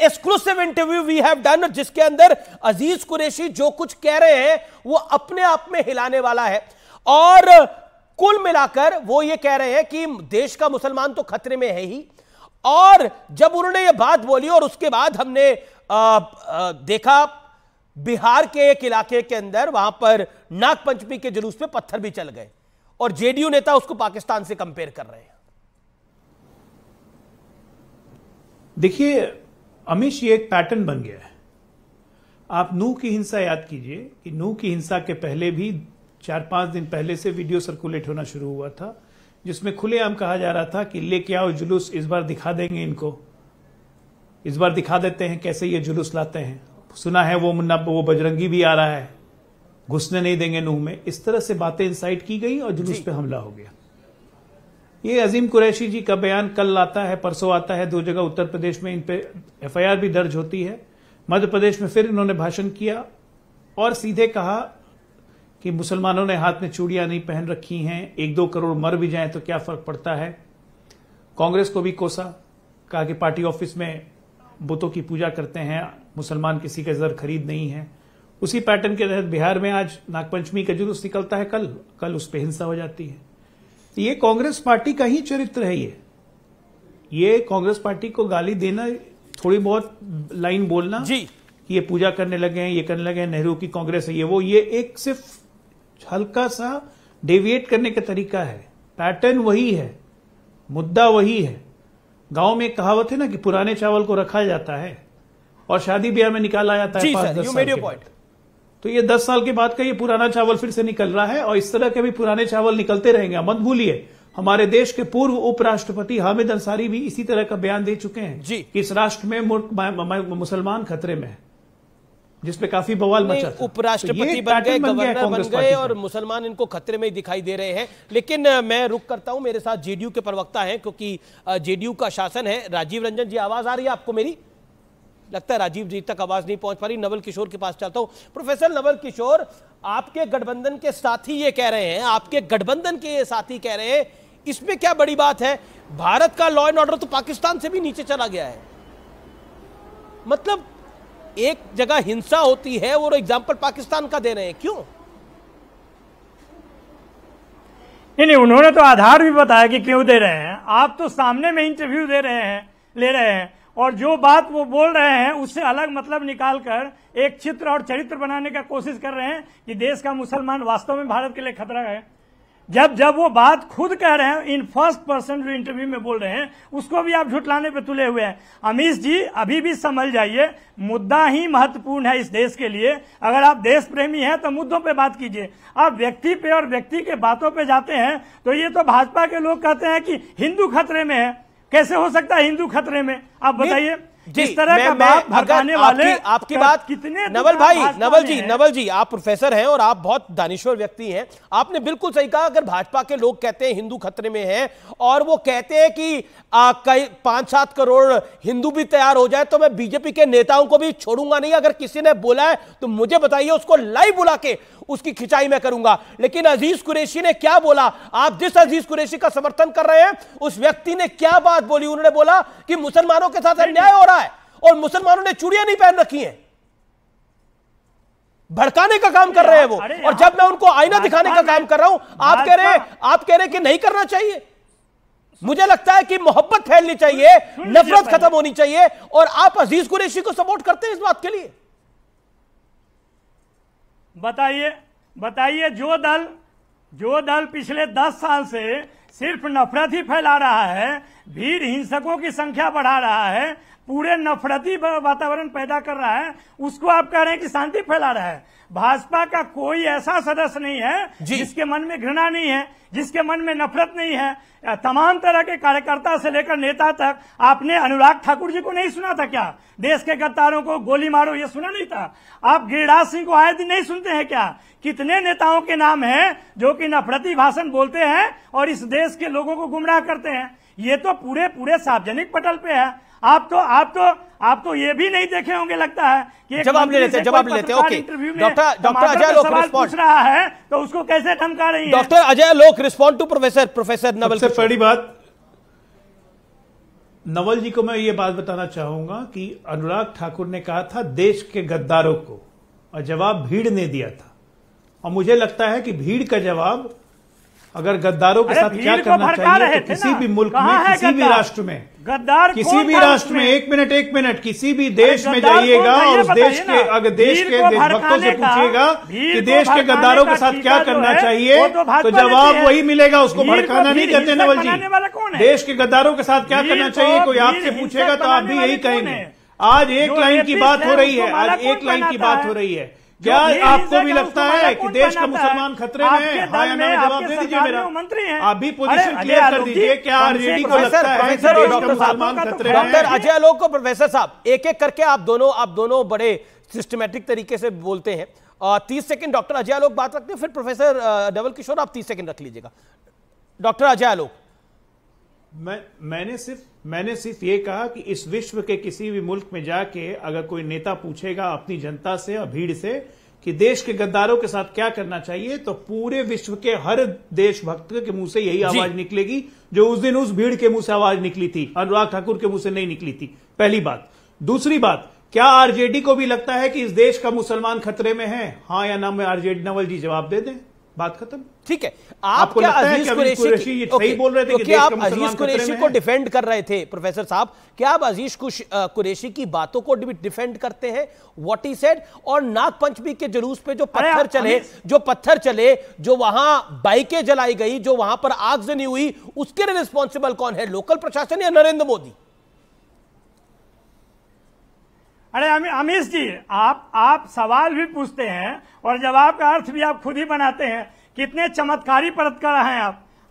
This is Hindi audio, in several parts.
Exclusive interview we have done, जिसके अंदर अजीज कुरैशी जो कुछ कह रहे हैं वो अपने आप में हिलाने वाला है। और कुल मिलाकर वो ये कह रहे हैं कि देश का मुसलमान तो खतरे में है ही। और जब उन्होंने ये बात बोली और उसके बाद हमने देखा बिहार के एक इलाके के अंदर वहां पर नागपंचमी के जुलूस पे पत्थर भी चल गए और जेडीयू नेता उसको पाकिस्तान से कंपेयर कर रहे हैं। देखिए अमीश, ये एक पैटर्न बन गया है। आप नूह की हिंसा याद कीजिए कि नूह की हिंसा के पहले भी 4-5 दिन पहले से वीडियो सर्कुलेट होना शुरू हुआ था, जिसमें खुलेआम कहा जा रहा था कि लेके आओ जुलूस, इस बार दिखा देंगे इनको, इस बार दिखा देते हैं कैसे ये जुलूस लाते हैं। सुना है वो बजरंगी भी आ रहा है, घुसने नहीं देंगे नूह में। इस तरह से बातें इंसाइट की गई और जुलूस पे हमला हो गया। ये अजीम कुरैशी जी का बयान कल आता है, परसों आता है, 2 जगह उत्तर प्रदेश में इन पे एफआईआर भी दर्ज होती है। मध्य प्रदेश में फिर इन्होंने भाषण किया और सीधे कहा कि मुसलमानों ने हाथ में चूड़ियां नहीं पहन रखी हैं, 1-2 करोड़ मर भी जाएं तो क्या फर्क पड़ता है। कांग्रेस को भी कोसा, कहा कि पार्टी ऑफिस में बुतों की पूजा करते हैं, मुसलमान किसी का जर खरीद नहीं है। उसी पैटर्न के तहत बिहार में आज नागपंचमी का जुलूस निकलता है, कल उस पर हिंसा हो जाती है। ये कांग्रेस पार्टी का ही चरित्र है। ये कांग्रेस पार्टी को गाली देना, थोड़ी बहुत लाइन बोलना जी कि ये पूजा करने लगे हैं, ये करने लगे हैं, नेहरू की कांग्रेस है, ये एक सिर्फ हल्का सा डेविएट करने का तरीका है। पैटर्न वही है, मुद्दा वही है। गांव में एक कहावत है ना कि पुराने चावल को रखा जाता है और शादी ब्याह में निकाला जाता है 5-10 साल के बाद। तो ये 10 साल के बाद का ये पुराना चावल फिर से निकल रहा है और इस तरह के भी पुराने चावल निकलते रहेंगे। मत भूलिए, हमारे देश के पूर्व उपराष्ट्रपति हामिद अंसारी भी इसी तरह का बयान दे चुके हैं कि इस राष्ट्र में मुसलमान खतरे में है, जिसपे काफी बवाल मचा था। उपराष्ट्रपति बन गए, गवर्नर बन गए और मुसलमान इनको खतरे में दिखाई दे रहे हैं। लेकिन मैं रुक करता हूं, मेरे साथ जेडीयू के प्रवक्ता हैं, क्योंकि जेडीयू का शासन है। राजीव रंजन जी, आवाज आ रही है आपको मेरी? लगता है राजीव जी तक आवाज नहीं पहुंच पा रही। नवल किशोर के पास चलता हूं। प्रोफेसर नवल किशोर, आपके गठबंधन के साथी ये कह रहे हैं, आपके गठबंधन के ये साथी कह रहे हैं, इसमें क्या बड़ी बात है? भारत का लॉ एंड ऑर्डर तो पाकिस्तान से भी नीचे चला गया है। मतलब एक जगह हिंसा होती है और एग्जाम्पल पाकिस्तान का दे रहे हैं, क्यों? नहीं, उन्होंने तो आधार भी बताया कि क्यों दे रहे हैं। आप तो सामने में इंटरव्यू ले रहे हैं और जो बात वो बोल रहे हैं उससे अलग मतलब निकालकर एक चित्र और चरित्र बनाने का कोशिश कर रहे हैं कि देश का मुसलमान वास्तव में भारत के लिए खतरा है। जब वो बात खुद कह रहे हैं, इन फर्स्ट पर्सन जो इंटरव्यू में बोल रहे हैं, उसको भी आप झुटलाने पे तुले हुए हैं। अमीश जी, अभी भी समझ जाइए, मुद्दा ही महत्वपूर्ण है इस देश के लिए। अगर आप देश प्रेमी हैं तो मुद्दों पे बात कीजिए। आप व्यक्ति पे और व्यक्ति के बातों पे जाते हैं तो ये तो भाजपा के लोग कहते हैं कि हिंदू खतरे में है। कैसे हो सकता है हिंदू खतरे में? आप बताइए। जिस तरह का बात भड़काने वाले आपकी बात कितने नवल जी आप प्रोफेसर हैं और आप बहुत दानिश्वर व्यक्ति हैं। आपने बिल्कुल सही कहा। अगर भाजपा के लोग कहते हैं हिंदू खतरे में है और वो कहते हैं कि 5-7 करोड़ हिंदू भी तैयार हो जाए तो मैं बीजेपी के नेताओं को भी छोड़ूंगा नहीं। अगर किसी ने बोला है तो मुझे बताइए, उसको लाइव बुला के उसकी खिंचाई मैं करूंगा। लेकिन अजीज कुरैशी ने क्या बोला? आप जिस अजीज कुरैशी का समर्थन कर रहे हैं उस व्यक्ति ने क्या बात बोली? उन्होंने बोला कि मुसलमानों के साथ अन्याय हो रहा है और मुसलमानों ने चूड़ियां नहीं पहन रखी हैं। भड़काने का काम कर रहे हैं वो। और जब मैं उनको आईना दिखाने का काम कर रहा हूं, आप कह रहे हैं कि नहीं करना चाहिए। मुझे लगता है कि मोहब्बत फैलनी चाहिए, नफरत खत्म होनी चाहिए, और आप अजीज कुरैशी को सपोर्ट करते हैं इस बात के लिए। बताइए जो दल पिछले 10 साल से सिर्फ नफरत ही फैला रहा है, भीड़ हिंसकों की संख्या बढ़ा रहा है, पूरे नफरती वातावरण पैदा कर रहा है, उसको आप कह रहे हैं कि शांति फैला रहा है। भाजपा का कोई ऐसा सदस्य नहीं है जिसके मन में घृणा नहीं है, जिसके मन में नफरत नहीं है। तमाम तरह के कार्यकर्ता से लेकर नेता तक। आपने अनुराग ठाकुर जी को नहीं सुना था क्या? देश के गद्दारों को गोली मारो, ये सुना नहीं था? आप गिरिराज सिंह को आए दिन नहीं सुनते हैं क्या? कितने नेताओं के नाम हैं जो कि नफरती भाषण बोलते हैं और इस देश के लोगों को गुमराह करते हैं। ये तो पूरे सार्वजनिक पटल पे है। आप तो ये भी नहीं देखे होंगे लगता है कि जवाब ले लेते ओके। डॉक्टर अजय लोक पूछ रहा है तो उसको कैसे धमका रही है? डॉक्टर अजय लोक रिस्पॉन्ड टू प्रोफेसर नवल। सबसे बड़ी बात, नवल जी को मैं ये बात बताना चाहूंगा कि अनुराग ठाकुर ने कहा था देश के गद्दारों को, और जवाब भीड़ ने दिया था। और मुझे लगता है कि भीड़ का जवाब अगर गद्दारों के साथ क्या करना चाहिए तो किसी भी मुल्क में, किसी भी राष्ट्र में, गद्दार किसी भी राष्ट्र में, एक मिनट, किसी भी देश में जाइएगा और उस देश के अगर देश के देशभक्तों से पूछिएगा कि देश के गद्दारों के साथ क्या करना चाहिए तो जवाब वही मिलेगा। उसको भड़काना नहीं कहते नवल जी। देश के गद्दारों के साथ क्या करना चाहिए कोई आपसे पूछेगा तो आप भी यही कहेंगे। आज एक लाइन की बात हो रही है, आज एक लाइन की बात हो रही है। क्या आपको भी लगता है कि देश का मुसलमान खतरे में है? हाँ या ना में जवाब दे दीजिए मेरा। आप भी पोजीशन क्लियर कर दीजिए। क्या आरजेडी को लगता है कि देश का मुसलमान खतरे में है? डॉक्टर अजय आलोक को प्रोफेसर साहब एक एक करके आप दोनों बड़े सिस्टमैटिक तरीके से बोलते हैं। 30 सेकंड डॉक्टर अजय आलोक बात रखते हैं, फिर प्रोफेसर धवल किशोर आप 30 सेकंड रख लीजिएगा। डॉक्टर अजय आलोक। मैंने सिर्फ ये कहा कि इस विश्व के किसी भी मुल्क में जाके अगर कोई नेता पूछेगा अपनी जनता से और भीड़ से कि देश के गद्दारों के साथ क्या करना चाहिए तो पूरे विश्व के हर देशभक्त के मुंह से यही आवाज निकलेगी जो उस दिन उस भीड़ के मुंह से आवाज निकली थी, अनुराग ठाकुर के मुंह से नहीं निकली थी। पहली बात। दूसरी बात, क्या आरजेडी को भी लगता है कि इस देश का मुसलमान खतरे में है? हाँ या ना में आरजेडी नवल जी जवाब दे दें, बात खत्म। ठीक है। आपको क्या अजीज कुरैशी सही बोल रहे थे कि आप अजीज कुरैशी को डिफेंड कर रहे थे प्रोफेसर साहब, क्या आप अजीज कुरैशी की बातों को डिफेंड करते हैं व्हाट ही सेड? और नागपंचमी के जुलूस पे जो पत्थर चले, जो वहां बाइकें जलाई गई, जो वहां पर आगजनी हुई, उसके लिए रिस्पॉन्सिबल कौन है, लोकल प्रशासन या नरेंद्र मोदी? अरे अमीश जी, आप सवाल भी पूछते हैं और जवाब का अर्थ भी आप खुद ही बनाते हैं। कितने चमत्कारी पत्रकार हैं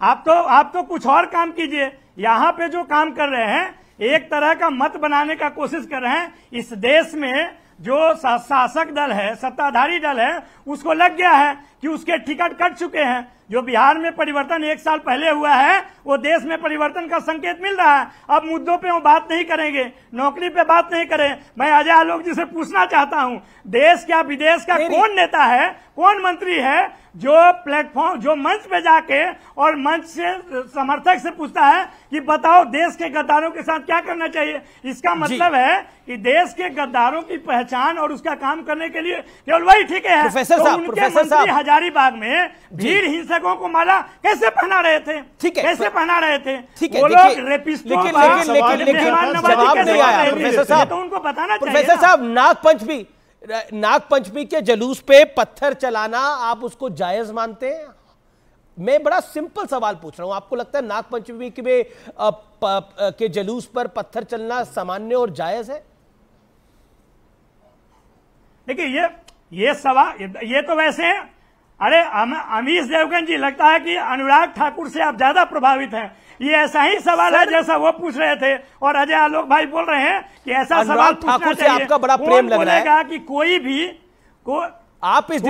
आप तो कुछ और काम कीजिए। यहाँ पे जो काम कर रहे हैं, एक तरह का मत बनाने का कोशिश कर रहे हैं। इस देश में जो शासक दल है, सत्ताधारी दल है, उसको लग गया है कि उसके टिकट कट चुके हैं। जो बिहार में परिवर्तन 1 साल पहले हुआ है वो देश में परिवर्तन का संकेत मिल रहा है। अब मुद्दों पे वो बात नहीं करेंगे, नौकरी पे बात नहीं करें। मैं अजय आलोक जी से पूछना चाहता हूं, देश क्या विदेश का कौन नेता है, कौन मंत्री है जो प्लेटफॉर्म, जो मंच पे जाके और मंच से समर्थक से पूछता है कि बताओ देश के गद्दारों के साथ क्या करना चाहिए? इसका मतलब है कि देश के गद्दारों की पहचान और उसका काम करने के लिए केवल वही ठीक है। प्रोफेसर साहब हजारीबाग में भीड़ हिंसकों को माला कैसे पहना रहे थे? ठीक है, कैसे पहना रहे थे? ठीक है, वो लोग रेपिस्टों लेकिन जवाब नहीं आया प्रोफेसर साहब। तो उनको बताना चाहिए। प्रोफेसर साहब, नागपंचमी के जुलूस पे पत्थर चलाना आप उसको जायज मानते हैं? मैं बड़ा सिंपल सवाल पूछ रहा हूं, आपको लगता है नागपंचमी के जुलूस पर पत्थर चलना सामान्य और जायज है? देखिए ये सवाल, ये तो वैसे है। अरे अमीश देवगन जी, लगता है कि अनुराग ठाकुर से आप ज्यादा प्रभावित हैं। ये ऐसा ही सवाल है जैसा वो पूछ रहे थे और अजय आलोक भाई बोल रहे हैं कि ऐसा सवाल पूछना चाहिए। आपका बड़ा प्रेम लग रहा है कि कोई भी आप इस